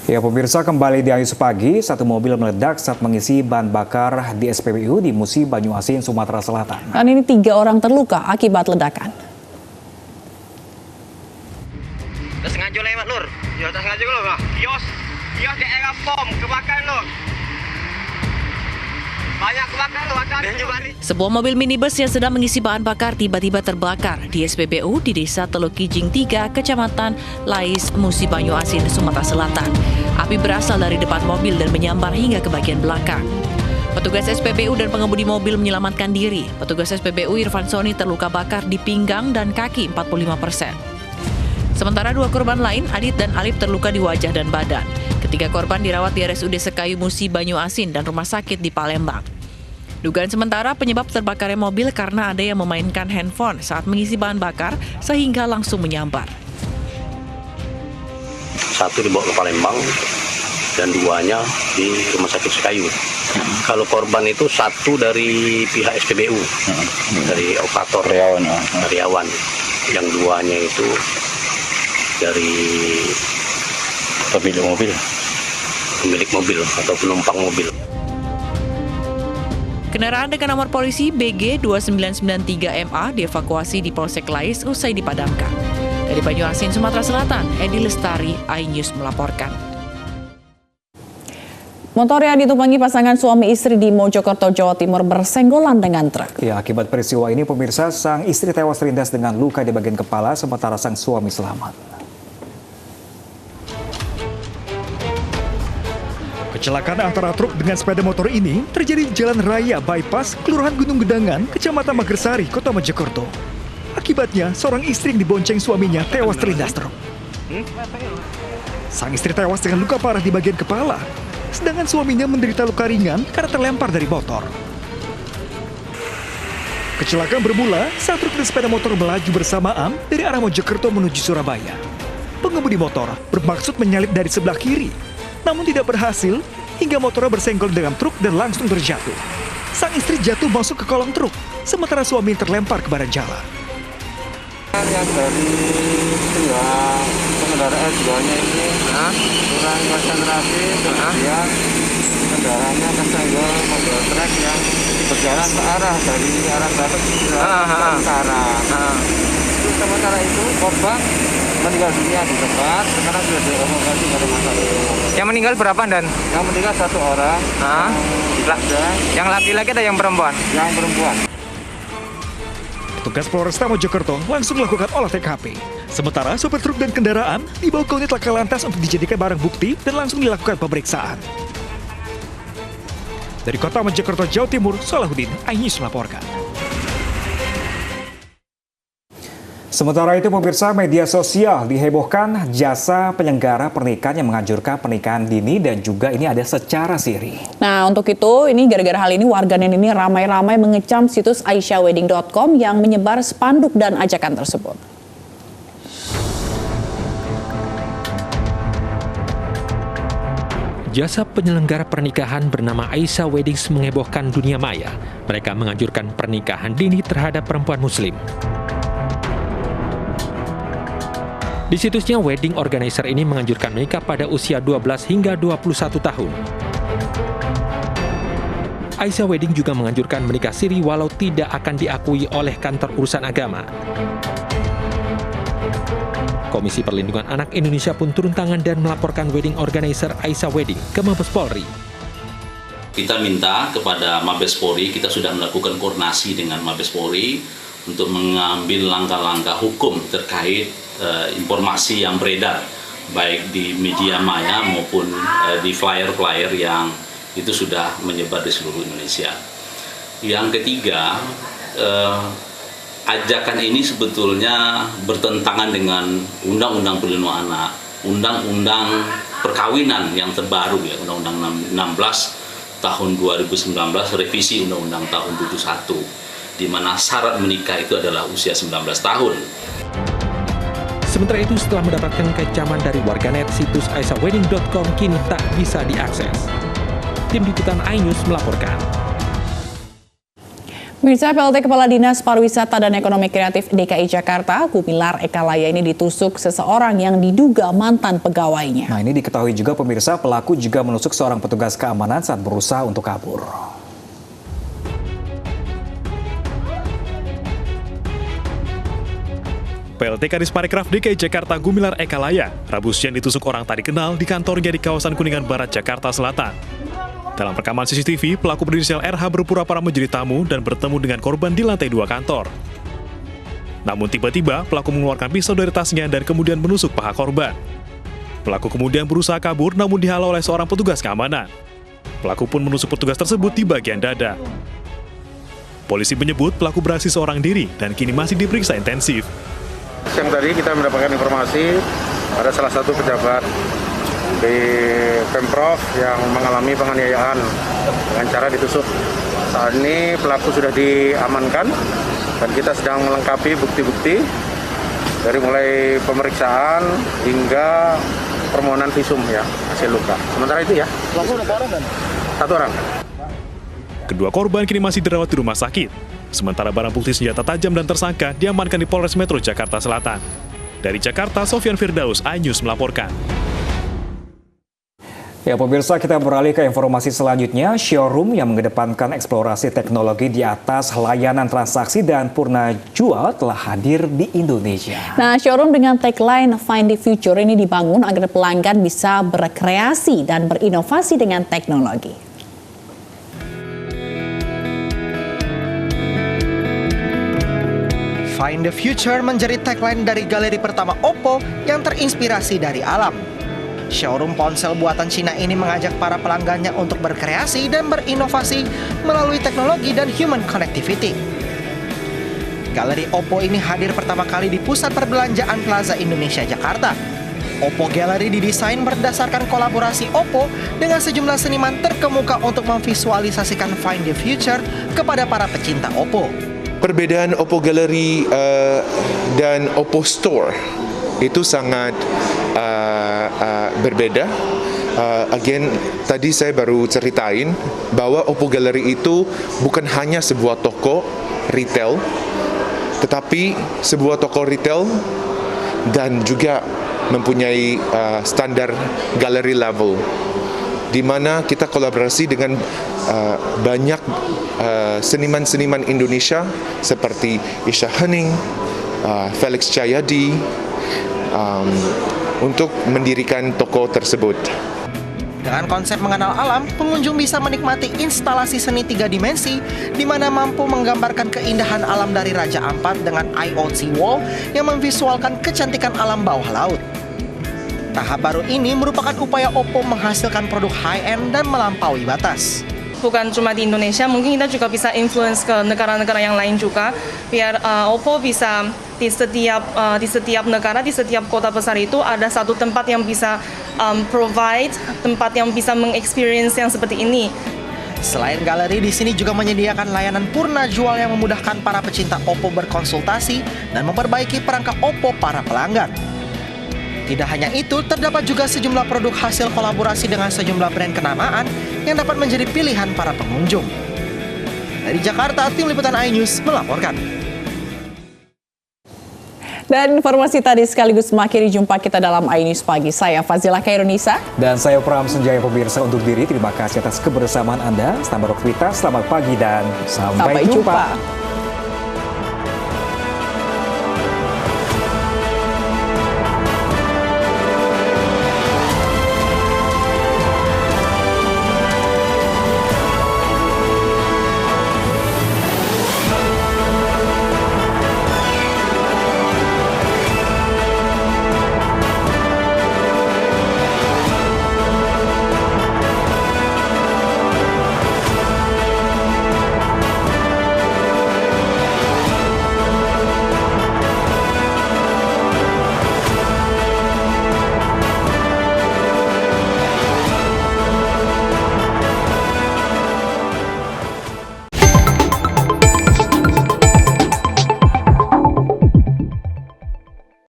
Ya pemirsa, kembali di Ayu Pagi, satu mobil meledak saat mengisi bahan bakar di SPBU di Musi Banyuasin, Sumatera Selatan. Dan ini 3 orang terluka akibat ledakan. Sengaja lewat lur, ya tak sengaja lur, kios daerah pom kebakar lur. Banyak kebakar lur, Sebuah mobil minibus yang sedang mengisi bahan bakar tiba-tiba terbakar di SPBU di Desa Teluk Kijing 3, Kecamatan Lais, Musi Banyuasin, Sumatera Selatan. Api berasal dari depan mobil dan menyambar hingga ke bagian belakang. Petugas SPBU dan pengemudi mobil menyelamatkan diri. Petugas SPBU Irfan Soni terluka bakar di pinggang dan kaki 45%. Sementara 2 korban lain, Adit dan Alif, terluka di wajah dan badan. Ketiga korban dirawat di RSUD Sekayu Musi Banyuasin dan rumah sakit di Palembang. Dugaan sementara penyebab terbakarnya mobil karena ada yang memainkan handphone saat mengisi bahan bakar sehingga langsung menyambar. 1 dibawa ke Palembang dan 2-nya di rumah sakit Sekayu. Kalau korban itu 1 dari pihak SPBU, dari operator karyawan. Yang 2-nya itu dari pemilik mobil atau penumpang mobil. Kendaraan dengan nomor polisi BG 2993MA dievakuasi di Polsek Lais usai dipadamkan. Dari Banyuasin, Sumatera Selatan, Edi Lestari, iNews melaporkan. Motor yang ditumpangi pasangan suami istri di Mojokerto, Jawa Timur bersenggolan dengan truk. Ya, akibat peristiwa ini pemirsa, sang istri tewas terlindas dengan luka di bagian kepala sementara sang suami selamat. Kecelakaan antara truk dengan sepeda motor ini terjadi di Jalan Raya Bypass, Kelurahan Gunung Gedangan, Kecamatan Magersari, Kota Mojokerto. Akibatnya, seorang istri yang dibonceng suaminya tewas terlindas truk. Sang istri tewas dengan luka parah di bagian kepala, sedangkan suaminya menderita luka ringan karena terlempar dari motor. Kecelakaan bermula saat truk dan sepeda motor melaju bersamaan dari arah Mojokerto menuju Surabaya. Pengemudi motor bermaksud menyalip dari sebelah kiri, namun tidak berhasil hingga motornya bersenggol dengan truk dan langsung terjatuh. Sang istri jatuh masuk ke kolong truk, sementara suami terlempar ke badan jalan. Yang dari pengendara S2-nya ini kurang konsentrasi, kemudian kendaraannya kesenggol mobil truk yang berjalan ke arah dari arah barat ke arah. Sementara itu korban meninggal dunia di tempat, sekarang sudah dievakuasi ke rumah sakit. Yang meninggal berapa dan? Yang meninggal 1 orang. Yang laki-laki atau yang perempuan? Yang perempuan. Petugas Polresta Mojokerto langsung melakukan olah TKP. Sementara sopir truk dan kendaraan dibawa ke unit laka lantas untuk dijadikan barang bukti dan langsung dilakukan pemeriksaan. Dari Kota Mojokerto, Jawa Timur, Salahuddin, iNews melaporkan. Sementara itu pemirsa, media sosial dihebohkan jasa penyelenggara pernikahan yang menganjurkan pernikahan dini dan juga ini ada secara siri. Nah, untuk itu, ini gara-gara hal ini warganet ini ramai-ramai mengecam situs aisyahwedding.com yang menyebar spanduk dan ajakan tersebut. Jasa penyelenggara pernikahan bernama Aisyah Weddings menghebohkan dunia maya. Mereka menganjurkan pernikahan dini terhadap perempuan muslim. Di situsnya, wedding organizer ini menganjurkan menikah pada usia 12 hingga 21 tahun. Aisyah Wedding juga menganjurkan menikah siri walau tidak akan diakui oleh kantor urusan agama. Komisi Perlindungan Anak Indonesia pun turun tangan dan melaporkan wedding organizer Aisyah Wedding ke Mabes Polri. Kita minta kepada Mabes Polri, kita sudah melakukan koordinasi dengan Mabes Polri untuk mengambil langkah-langkah hukum terkait informasi yang beredar baik di media maya maupun di flyer-flyer yang itu sudah menyebar di seluruh Indonesia. Yang ketiga, ajakan ini sebetulnya bertentangan dengan Undang-Undang Perlindungan Anak, Undang-Undang Perkawinan yang terbaru ya, Undang-Undang 16 tahun 2019, revisi Undang-Undang tahun 71, di mana syarat menikah itu adalah usia 19 tahun. Sementara itu, setelah mendapatkan kecaman dari warganet, situs aisyahwedding.com kini tak bisa diakses. Tim Liputan iNews melaporkan. Pemirsa, PLT Kepala Dinas Pariwisata dan Ekonomi Kreatif DKI Jakarta, Gumilar Ekalaya ini ditusuk seseorang yang diduga mantan pegawainya. Nah, ini diketahui juga pemirsa, pelaku juga menusuk seorang petugas keamanan saat berusaha untuk kabur. PLT Kadisparekraf DKI Jakarta Gumilar Ekalaya, Rabu siang ditusuk orang tak dikenal di kantornya di kawasan Kuningan Barat, Jakarta Selatan. Dalam rekaman CCTV, pelaku berinisial RH berpura-pura menjadi tamu dan bertemu dengan korban di lantai 2 kantor. Namun tiba-tiba, pelaku mengeluarkan pisau dari tasnya dan kemudian menusuk paha korban. Pelaku kemudian berusaha kabur namun dihalau oleh seorang petugas keamanan. Pelaku pun menusuk petugas tersebut di bagian dada. Polisi menyebut pelaku beraksi seorang diri dan kini masih diperiksa intensif. Siang tadi kita mendapatkan informasi ada salah satu pejabat di Pemprov yang mengalami penganiayaan dengan cara ditusuk. Saat ini pelaku sudah diamankan dan kita sedang melengkapi bukti-bukti dari mulai pemeriksaan hingga permohonan visum ya hasil luka. Sementara itu ya. Pelaku berapa orang kan? 1 orang. Kedua korban kini masih dirawat di rumah sakit. Sementara barang bukti senjata tajam dan tersangka diamankan di Polres Metro Jakarta Selatan. Dari Jakarta, Sofyan Firdaus, iNews melaporkan. Ya pemirsa, kita beralih ke informasi selanjutnya. Showroom yang mengedepankan eksplorasi teknologi di atas layanan transaksi dan purna jual telah hadir di Indonesia. Nah, showroom dengan tagline Find the Future ini dibangun agar pelanggan bisa berkreasi dan berinovasi dengan teknologi. Find the Future menjadi tagline dari galeri pertama Oppo yang terinspirasi dari alam. Showroom ponsel buatan Cina ini mengajak para pelanggannya untuk berkreasi dan berinovasi melalui teknologi dan human connectivity. Galeri Oppo ini hadir pertama kali di Pusat Perbelanjaan Plaza Indonesia, Jakarta. Oppo Gallery didesain berdasarkan kolaborasi Oppo dengan sejumlah seniman terkemuka untuk memvisualisasikan Find the Future kepada para pecinta Oppo. Perbedaan Oppo Gallery dan Oppo Store itu sangat berbeda. Again, tadi saya baru ceritain bahwa Oppo Gallery itu bukan hanya sebuah toko retail, tetapi sebuah toko retail dan juga mempunyai standar gallery level, di mana kita kolaborasi dengan banyak seniman-seniman Indonesia seperti Isha Hening, Felix Cahyadi, untuk mendirikan toko tersebut. Dengan konsep mengenal alam, pengunjung bisa menikmati instalasi seni 3 dimensi di mana mampu menggambarkan keindahan alam dari Raja Ampat dengan IoT Wall yang memvisualkan kecantikan alam bawah laut. Tahap baru ini merupakan upaya Oppo menghasilkan produk high-end dan melampaui batas. Bukan cuma di Indonesia, mungkin kita juga bisa influence ke negara-negara yang lain juga, biar Oppo bisa di setiap negara, di setiap kota besar itu ada satu tempat yang bisa provide, tempat yang bisa mengexperience yang seperti ini. Selain galeri, di sini juga menyediakan layanan purna jual yang memudahkan para pecinta Oppo berkonsultasi dan memperbaiki perangkat Oppo para pelanggan. Tidak hanya itu, terdapat juga sejumlah produk hasil kolaborasi dengan sejumlah brand kenamaan yang dapat menjadi pilihan para pengunjung. Dari Jakarta, tim liputan iNews melaporkan. Dan informasi tadi sekaligus mengakhiri jumpa kita dalam iNews Pagi. Saya Fazilah Khairunisa. Dan saya Pram Senjaya pemirsa undur diri. Terima kasih atas kebersamaan Anda. Selamat beraktivitas, selamat pagi dan sampai jumpa.